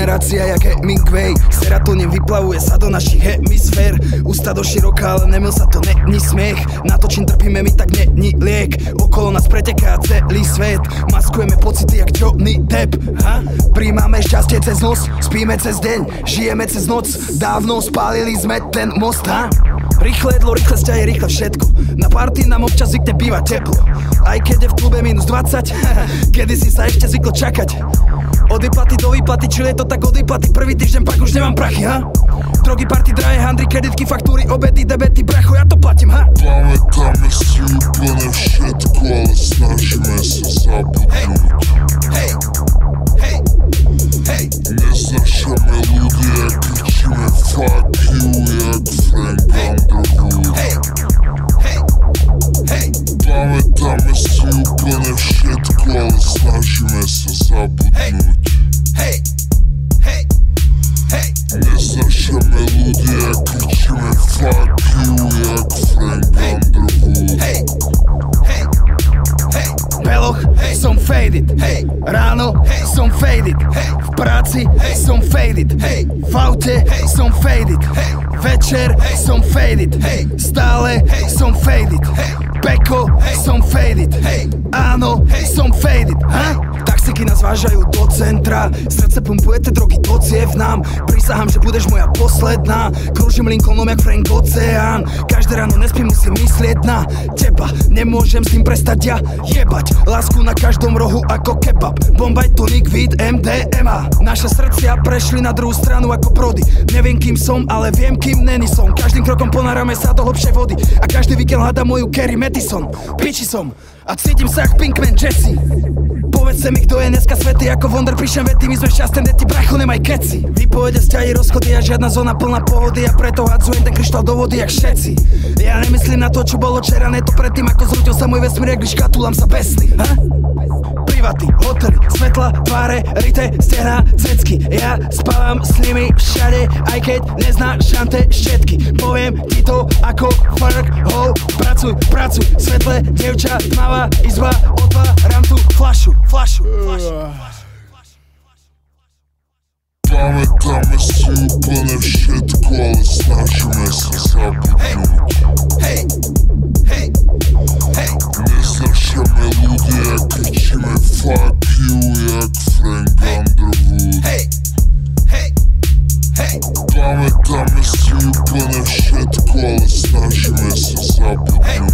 generácia jak Hemingway. Serotonín vyplavuje sa do našich hemisfér. Ústa do široká, ale nemil sa to, není smiech. Na to, čím trpíme my, tak není liek. Okolo nás preteká celý svet. Maskujeme pocity jak Johnny Depp. Príjmame šťastie cez nos, spíme cez deň, žijeme cez noc. Dávno spálili sme ten most, Rýchle jedlo, rýchle vzťahy, rýchle všetko. Na party nám občas zvykne bývať teplo. Aj keď je v klube -20, kedy si sa ešte zvyklo čakať. Od výplaty do výplaty, čili je to tak od výplaty. Prvý týždeň, pak už nemám prachy, Drogy, party, drahé handry, kreditky, faktúry, obedy, debety, bracho, ja to platím, Pamätáme si úplne všetko, ale snažíme sa zabudnúť. Hej, hej, hej. Neznášame ľudia, kričíme fuck you, jak Frank Underwood. Hej, hej, hej. Pamätáme si úplne všetko, ale snažíme sa zabudnúť. Hej, hej, hej. Neznášame ľudia, kričíme fuck you, jak Frank Underwood. Hej, hej, hej. V beloch som faded, hej. Ráno som faded, hej. V práci som faded, hej. V aute som faded, hej. Večer som faded, hej. Stále som faded, hej. Peko som faded, hej. Áno, som faded, Taxiky nás vážajú do centra. Srdce pumpuje tie drogy do ciev nám. Prisahám, že budeš moja posledná. Krúžim Lincolnom jak Frank Oceán. Každé ráno nespím, musím myslieť na teba. Nemôžem s tým prestať ja jebať. Lásku na každom rohu ako kebab. Bombaj tonik vid MDMA. Naše srdcia prešli na druhú stranu ako Brody. Neviem kým som, ale viem kým není som. Každým krokom ponárame sa do hlbšej vody. A každý víkend hľadá moju Carrie Mathison. Piči som a cítim sa jak Pinkman Jesse. Povedzte mi, kto je dneska svätý ako Wonder, píšem vety, my sme šťastné deti, bracho, nemaj keci. Vypovede, vzťahy, rozchody a žiadna zóna plná pohody. A preto hadzujem ten kryštál do vody jak všetci. Ja nemyslím na to, čo bolo včera, ne to predtým, ako zrútil sa môj vesmír, jak když katulám sa besný, Privaty, hotely, svetla, tváre, rité, stehná, cecky. Ja spávam s nimi všade, aj keď neznášam tie štetky. Poviem ti to ako fuck, ho, pracuj, svetlé, dievča, tmavá izba, otváram tú flašu. Pamätáme si úplne všetko, ale snažíme sa zabudnúť. Hej, hej, hej. Neznášame ľudia, kričíme fuck you, jak Frank Underwood. Hej, hej, hej. Pamätáme si úplne všetko, ale snažíme sa zabudnúť.